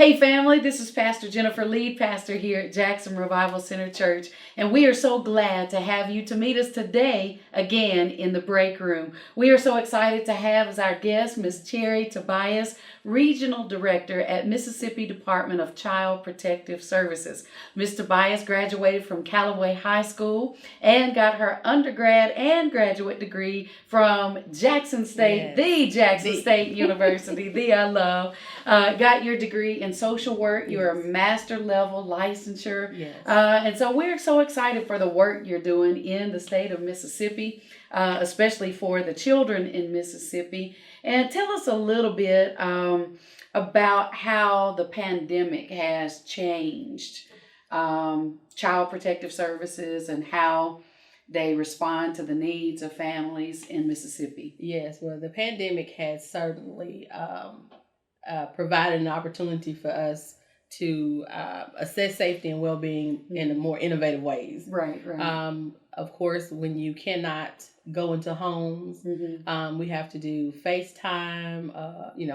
Hey family, this is Pastor Jennifer, lead pastor here at Jackson Revival Center Church, and we are so glad to have you to meet us today again in the break room. We are so excited to have as our guest Ms.Cherrie Tobias, Regional Director at Mississippi Department of Child Protective Services. Ms. Tobias graduated from Callaway High School and got her undergrad and graduate degree from Jackson State, the Jackson State University, the I love. Got your degree in social work. You're a master level licensure. And so we're so excited for the work you're doing in the state of Mississippi, especially for the children in Mississippi. And tell us a little bit about how the pandemic has changed child protective services and how they respond to the needs of families in Mississippi. Yes, well, the pandemic has certainly provided an opportunity for us to assess safety and well-being in more innovative ways. Right. Of course, when you cannot go into homes, we have to do FaceTime,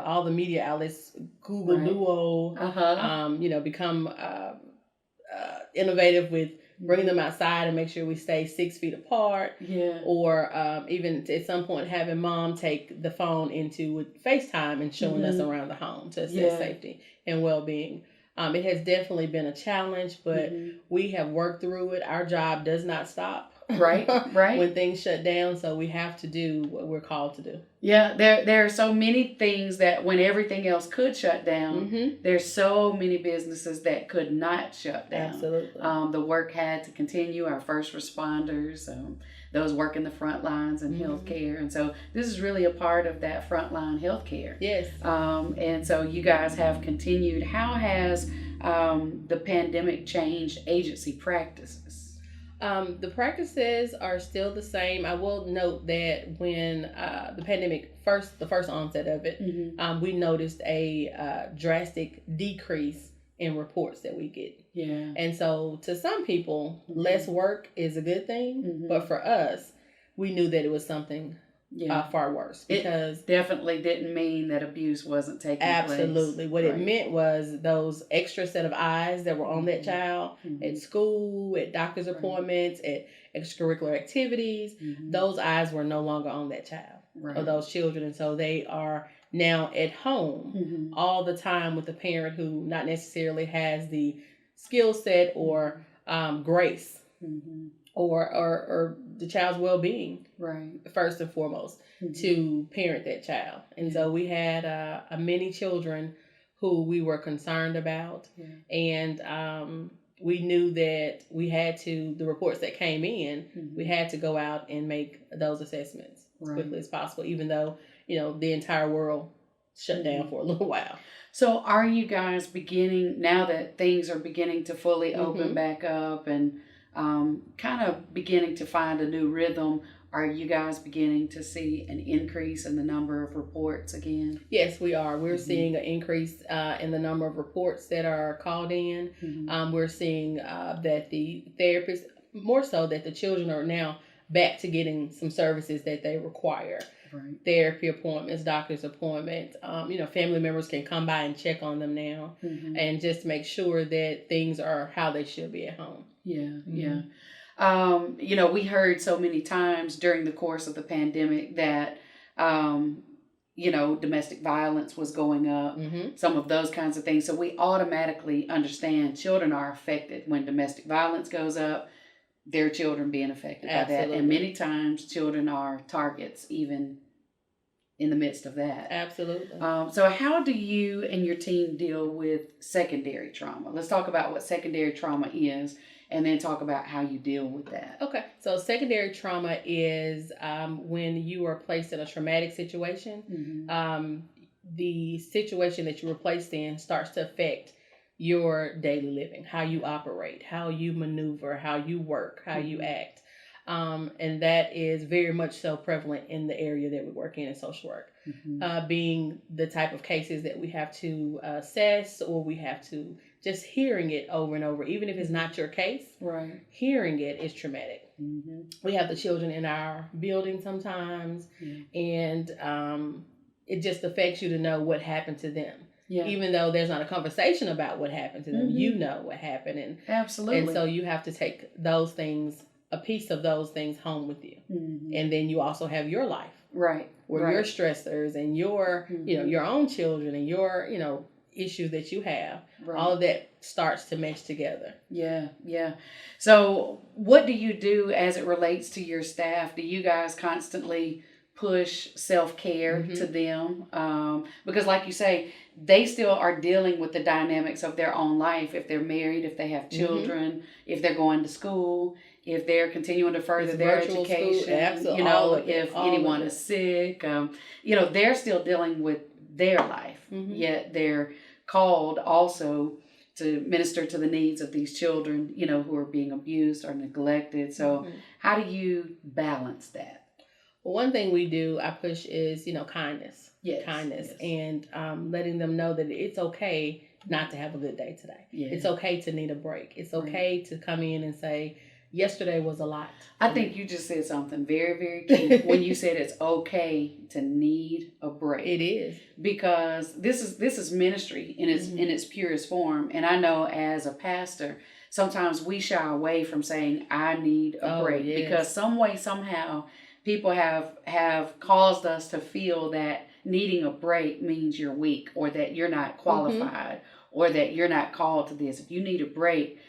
all the media outlets, Google Duo, become innovative with bringing them outside and make sure we stay 6 feet apart. Or even at some point having mom take the phone into with FaceTime and showing us around the home to assess safety and well-being. It has definitely been a challenge, but we have worked through it. Our job does not stop. Right. When things shut down, so we have to do what we're called to do. Yeah, there are so many things that when everything else could shut down, there's so many businesses that could not shut down. Absolutely. The work had to continue. Our first responders, those working the front lines in healthcare, and so this is really a part of that frontline healthcare. Yes. And so you guys have continued. How has the pandemic changed agency practices? The practices are still the same. I will note that when the pandemic the first onset of it, we noticed a drastic decrease in reports that we get. Yeah. And so to some people, less work is a good thing, but for us, we knew that it was something far worse, because it definitely didn't mean that abuse wasn't taking place. Absolutely. What it meant was those extra set of eyes that were on that child at school, at doctor's appointments, at extracurricular activities. Those eyes were no longer on that child or those children. And so they are now at home all the time with a parent who not necessarily has the skill set or grace or the child's well-being, first and foremost, to parent that child. And so we had many children who we were concerned about, and we knew that we had to, the reports that came in, we had to go out and make those assessments as quickly as possible, even though, the entire world shut down for a little while. So are you guys beginning, now that things are beginning to fully open back up and kind of beginning to find a new rhythm, are you guys beginning to see an increase in the number of reports again? Yes, we are. We're seeing an increase in the number of reports that are called in. We're seeing that the therapists, more so that the children are now back to getting some services that they require. Therapy appointments, doctor's appointments. Family members can come by and check on them now and just make sure that things are how they should be at home. Yeah. We heard so many times during the course of the pandemic that, domestic violence was going up, some of those kinds of things. So we automatically understand children are affected when domestic violence goes up. Their children being affected by that. And many times children are targets even in the midst of that. Absolutely. So how do you and your team deal with secondary trauma? Let's talk about what secondary trauma is and then talk about how you deal with that. Okay. So secondary trauma is when you are placed in a traumatic situation. The situation that you were placed in starts to affect your daily living, how you operate, how you maneuver, how you work, how you act. And that is very much so prevalent in the area that we work in social work, being the type of cases that we have to assess, or we have to just hearing it over and over, even if it's not your case, hearing it is traumatic. We have the children in our building sometimes, and it just affects you to know what happened to them. Yeah. Even though there's not a conversation about what happened to them, you know what happened. And absolutely. And so you have to take those things, a piece of those things home with you. And then you also have your life. Right. Where your stressors and your, you know, your own children and your, you know, issues that you have, all of that starts to mesh together. Yeah, yeah. So what do you do as it relates to your staff? Do you guys constantly push self-care to them? Because like you say, they still are dealing with the dynamics of their own life. If they're married, if they have children, if they're going to school, if they're continuing to further their education, you know, if anyone is sick, you know, they're still dealing with their life, yet they're called also to minister to the needs of these children, you know, who are being abused or neglected. So how do you balance that? Well, one thing we do, I push is, you know, kindness. Yes, kindness. And letting them know that it's okay not to have a good day today. It's okay to need a break. It's okay to come in and say, yesterday was a lot. I think you just said something very, very key when you said it's okay to need a break. It is. Because this is ministry in its purest form. And I know as a pastor, sometimes we shy away from saying, I need a break. Because some way, somehow, people have caused us to feel that needing a break means you're weak, or that you're not qualified, or that you're not called to this. If you need a break,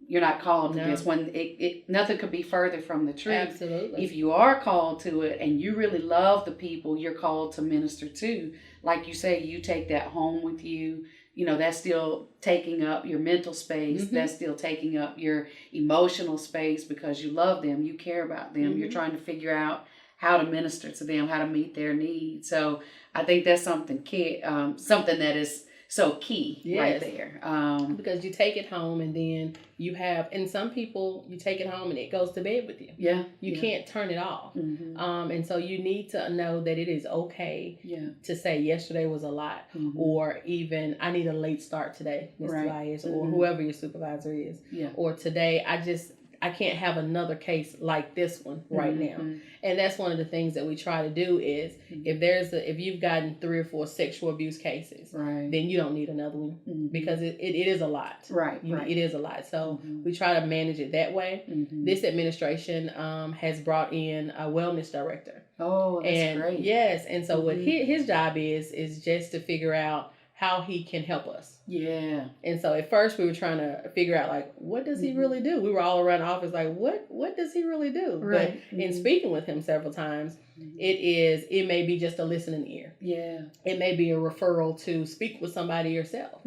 you're not called to this. When it nothing could be further from the truth. Absolutely. If you are called to it and you really love the people you're called to minister to, like you say, you take that home with you. You know, that's still taking up your mental space. That's still taking up your emotional space because you love them. You care about them. You're trying to figure out how to minister to them, how to meet their needs. So I think that's something that is so key right there. Because you take it home and then you have, and some people, you take it home and it goes to bed with you. Yeah. You can't turn it off. And so you need to know that it is okay to say yesterday was a lot, or even I need a late start today, Ms.Tobias, or whoever your supervisor is. Or today I can't have another case like this one right now. And that's one of the things that we try to do is if you've gotten 3 or 4 sexual abuse cases, then you don't need another one because it is a lot. It is a lot. So we try to manage it that way. This administration has brought in a wellness director. Oh, that's great. Yes. And so what his job is just to figure out how he can help us. Yeah. And so at first we were trying to figure out, like, what does he really do? We were all around the office like, what does he really do? Right. But in speaking with him several times, it may be just a listening ear. Yeah. It may be a referral to speak with somebody yourself.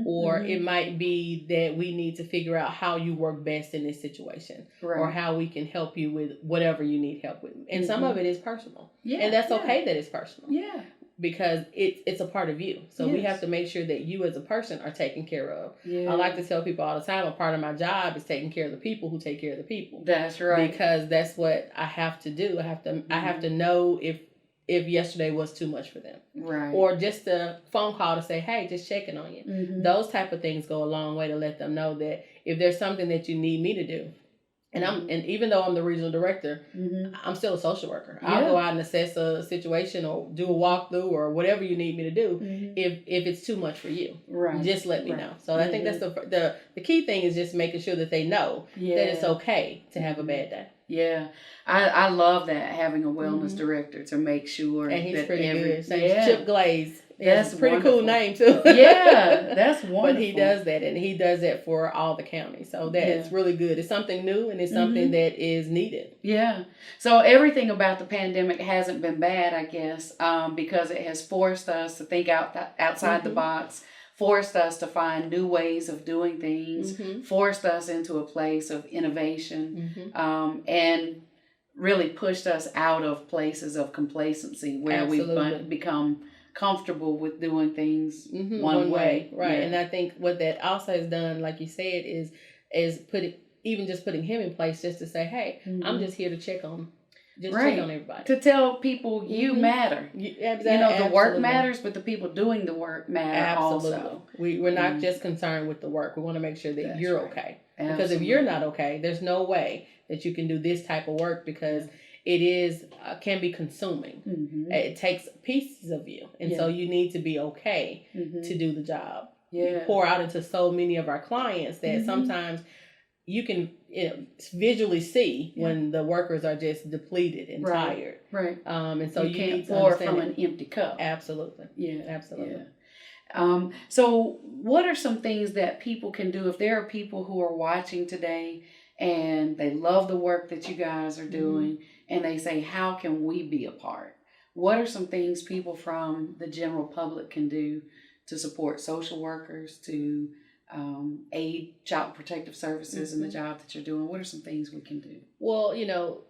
Or it might be that we need to figure out how you work best in this situation. Or how we can help you with whatever you need help with. And some of it is personal. Yeah. And that's okay that it's personal. Yeah. Because it's a part of you. So we have to make sure that you as a person are taken care of. I like to tell people all the time, a part of my job is taking care of the people who take care of the people. That's right. Because that's what I have to do. I have to know if yesterday was too much for them. Right. Or just a phone call to say, hey, just checking on you. Those type of things go a long way to let them know that if there's something that you need me to do, and even though I'm the regional director, I'm still a social worker. I'll go out and assess a situation or do a walkthrough or whatever you need me to do. If it's too much for you, just let me know. So I think that's the key thing is just making sure that they know that it's okay to have a bad day. Yeah, I love that, having a wellness director to make sure. And he's that pretty good. So Chip Glaze. That's a pretty wonderful. Cool name too. Yeah, that's wonderful. But he does that, and he does that for all the counties. So that's really good. It's something new, and it's something that is needed. Yeah. So everything about the pandemic hasn't been bad, I guess, because it has forced us to think outside the box, forced us to find new ways of doing things, forced us into a place of innovation, and really pushed us out of places of complacency where we've become comfortable with doing things one way. Right. And I think what that also has done, like you said, is putting him in place just to say, hey, I'm just here to check on everybody. To tell people you matter. Exactly. You know, the work matters, but the people doing the work matter also. We're not just concerned with the work. We want to make sure that you're okay. Because if you're not okay, there's no way that you can do this type of work, because it is can be consuming. It takes pieces of you, and so you need to be okay to do the job. You pour out into so many of our clients that sometimes you can visually see when the workers are just depleted and tired. Right. And so you can't need to pour understand from an empty cup. Absolutely. Yeah. Absolutely. Yeah. So what are some things that people can do if there are people who are watching today and they love the work that you guys are doing and they say, how can we be a part? What are some things people from the general public can do to support social workers, to aid Child Protective Services in the job that you're doing? What are some things we can do? Well,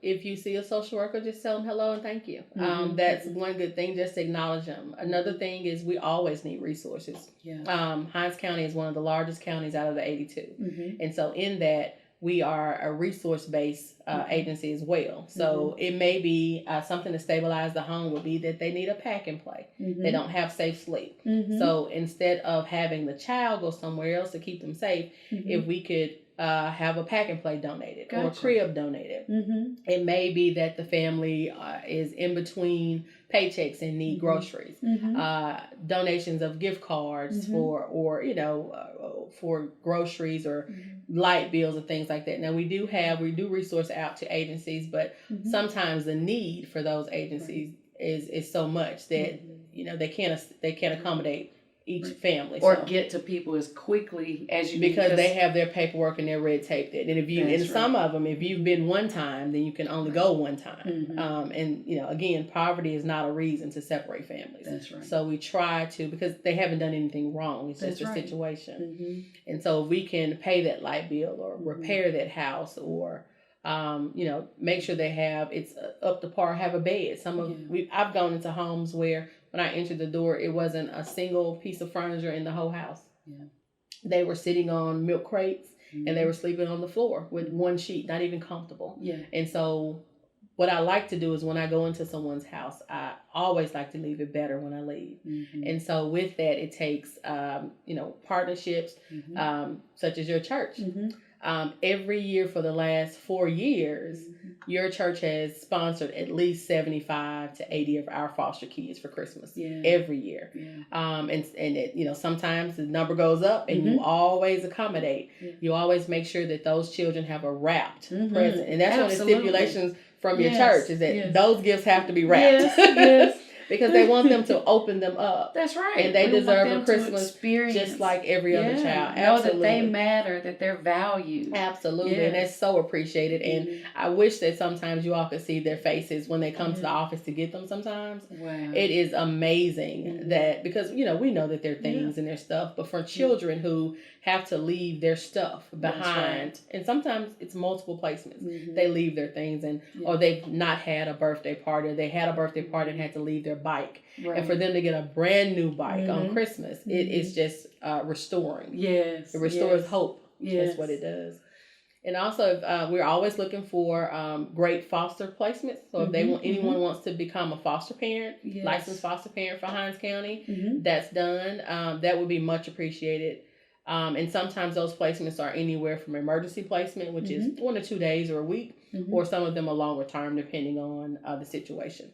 if you see a social worker, just tell them hello and thank you. That's one good thing, just to acknowledge them. Another thing is we always need resources. Hinds County is one of the largest counties out of the 82. And so in that, we are a resource-based agency as well. So it may be something to stabilize the home would be that they need a pack and play. They don't have safe sleep. So instead of having the child go somewhere else to keep them safe, if we could have a pack and play donated or a crib donated. It may be that the family is in between paychecks and need groceries. Donations of gift cards for groceries or light bills and things like that. Now we do resource out to agencies, but sometimes the need for those agencies is so much that they can't accommodate each family or get to people as quickly as you because they have their paperwork and their red tape that, and if some of them, if you've been one time, then you can only go one time. And again, poverty is not a reason to separate families. That's right. So we try to, because they haven't done anything wrong, it's just a situation. And so if we can pay that light bill or repair that house or make sure they have it's up to par, have a bed. I've gone into homes where when I entered the door, it wasn't a single piece of furniture in the whole house. They were sitting on milk crates and they were sleeping on the floor with one sheet, not even comfortable. And so what I like to do is when I go into someone's house, I always like to leave it better when I leave. And so with that, it takes, partnerships such as your church. Every year for the last 4 years, your church has sponsored at least 75 to 80 of our foster kids for Christmas every year. And it, sometimes the number goes up and you always accommodate. You always make sure that those children have a wrapped present. And that's one of the stipulations from your church is that those gifts have to be wrapped. Because they want them to open them up. That's right. And they deserve a Christmas just like every other child. Know that they matter, that they're valued. Absolutely. And that's so appreciated. And I wish that sometimes you all could see their faces when they come to the office to get them sometimes. Wow. It is amazing that, because, we know that there are things and their stuff, but for children who have to leave their stuff behind, and sometimes it's multiple placements. They leave their things or they've not had a birthday party, or they had a birthday party and had to leave their bike. And for them to get a brand new bike on Christmas, it is just restoring. It restores hope. That's what it does. And also, we're always looking for great foster placements. So if anyone wants to become a foster parent, licensed foster parent for Hinds County, that's done. That would be much appreciated. And sometimes those placements are anywhere from emergency placement, which is 1 to 2 days or a week, or some of them are longer term depending on the situation.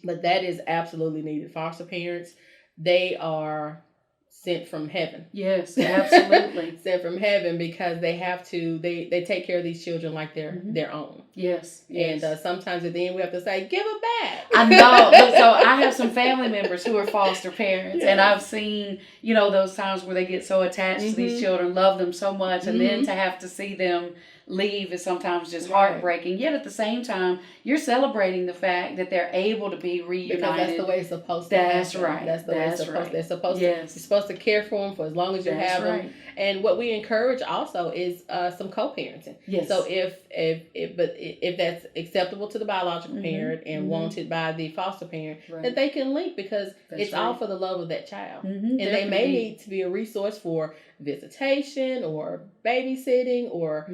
But that is absolutely needed. Foster parents, they are sent from heaven. Yes, absolutely. Sent from heaven because they have to, they take care of these children like they're their own. Yes. And sometimes at the end we have to say, give it back. I know. So I have some family members who are foster parents, and I've seen, those times where they get so attached to these children, love them so much, and then to have to see them leave is sometimes just heartbreaking. Yet at the same time, you're celebrating the fact that they're able to be reunited. Because that's the way it's supposed to That's happen. right. That's the way it's supposed to. They're supposed to. You're supposed to care for them for as long as you have them. And what we encourage also is some co-parenting. So if that's acceptable to the biological parent and wanted by the foster parent, that they can link, because it's all for the love of that child. And they may need to be a resource for visitation or babysitting or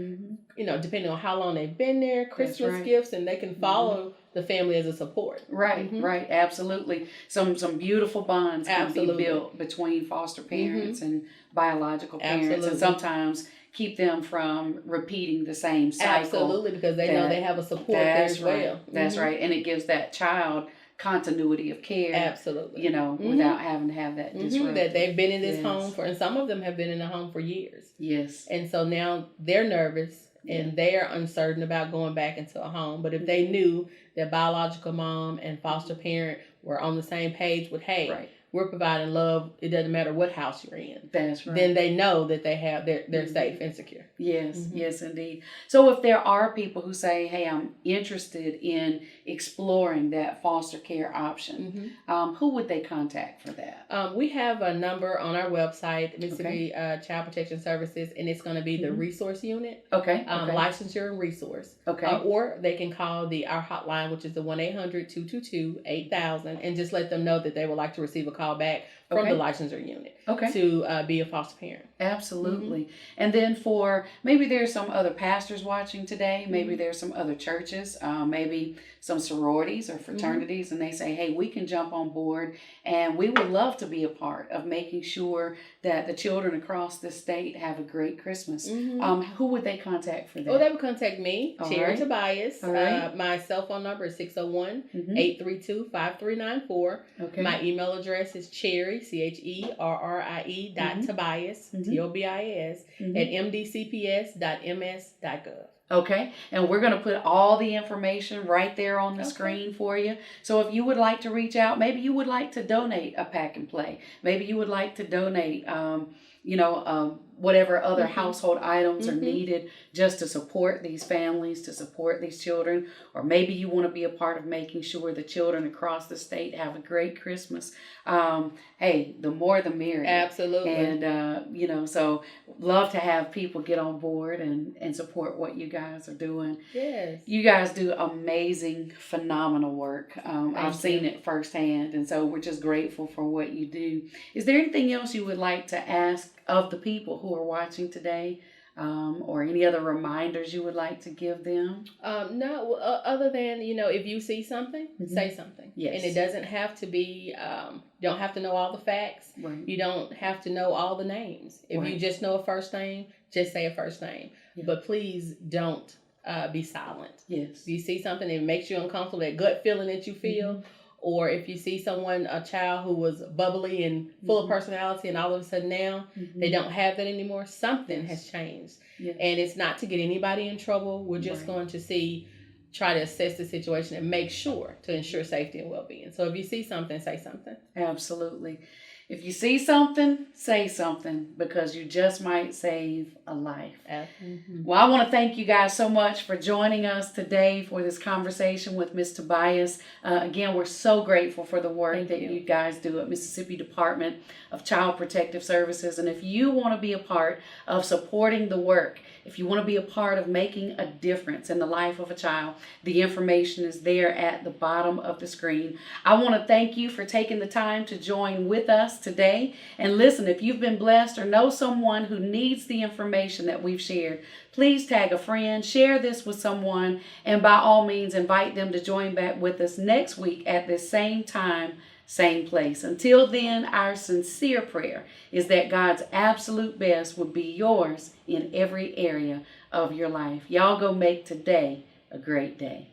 depending on how long they've been there, Christmas gifts, and they can follow the family as a support. Right. Absolutely. Some beautiful bonds can be built between foster parents and biological parents, and sometimes keep them from repeating the same cycle. Absolutely, because they know they have a support there as well. That's right. And it gives that child continuity of care. Absolutely. You know, without having to have that disruption. That they've been in this home for, and some of them have been in the home for years. Yes. And so now they're nervous and they're uncertain about going back into a home. But if they knew that biological mom and foster parent were on the same page with, hey, we're providing love, it doesn't matter what house you're in. That's right. Then they know that they're safe and secure. Yes, yes, indeed. So if there are people who say, hey, I'm interested in exploring that foster care option, who would they contact for that? We have a number on our website, Mississippi Child Protection Services, and it's going to be the resource unit. Licensure and resource. Or they can call our hotline, which is the 1-800-222-8000, and just let them know that they would like to receive a call back from the licensure unit to be a foster parent. Absolutely. And then for maybe there's some other pastors watching today, maybe there's some other churches, maybe some sororities or fraternities, and they say, hey, we can jump on board and we would love to be a part of making sure that the children across the state have a great Christmas. Who would they contact for that? Oh, they would contact me, Cherrie Tobias. My cell phone number is 601-832-5394. My email address is Cherrie, CHERRIE .Tobias, TOBIAS, at MDCPS.MS.gov. Okay, and we're going to put all the information right there on the screen for you. So if you would like to reach out, maybe you would like to donate a pack and play. Maybe you would like to donate, whatever other household items are needed just to support these families, to support these children. Or maybe you want to be a part of making sure the children across the state have a great Christmas. Hey, the more the merrier. Absolutely. And, so love to have people get on board and support what you guys are doing. Yes. You guys do amazing, phenomenal work. I've seen it firsthand. And so we're just grateful for what you do. Is there anything else you would like to ask of the people who are watching today, or any other reminders you would like to give them? No, other than, if you see something, say something. Yes. And it doesn't have to be, you don't have to know all the facts. Right. You don't have to know all the names. If you just know a first name, just say a first name. Yeah. But please don't be silent. Yes. If you see something that makes you uncomfortable, that gut feeling that you feel, or if you see a child who was bubbly and full of personality, and all of a sudden now they don't have that anymore, something has changed. Yes. And it's not to get anybody in trouble. We're just going to try to assess the situation and make sure to ensure safety and well-being. So if you see something, say something. Absolutely. If you see something, say something, because you just might save a life. Well, I want to thank you guys so much for joining us today for this conversation with Ms. Tobias. Again, we're so grateful for the work that you guys do at Mississippi Department of Child Protective Services. And if you want to be a part of supporting the work, if you want to be a part of making a difference in the life of a child, the information is there at the bottom of the screen. I want to thank you for taking the time to join with us today. And listen, if you've been blessed or know someone who needs the information that we've shared, please tag a friend, share this with someone, and by all means invite them to join back with us next week at this same time, same place. Until then, our sincere prayer is that God's absolute best would be yours in every area of your life. Y'all go make today a great day.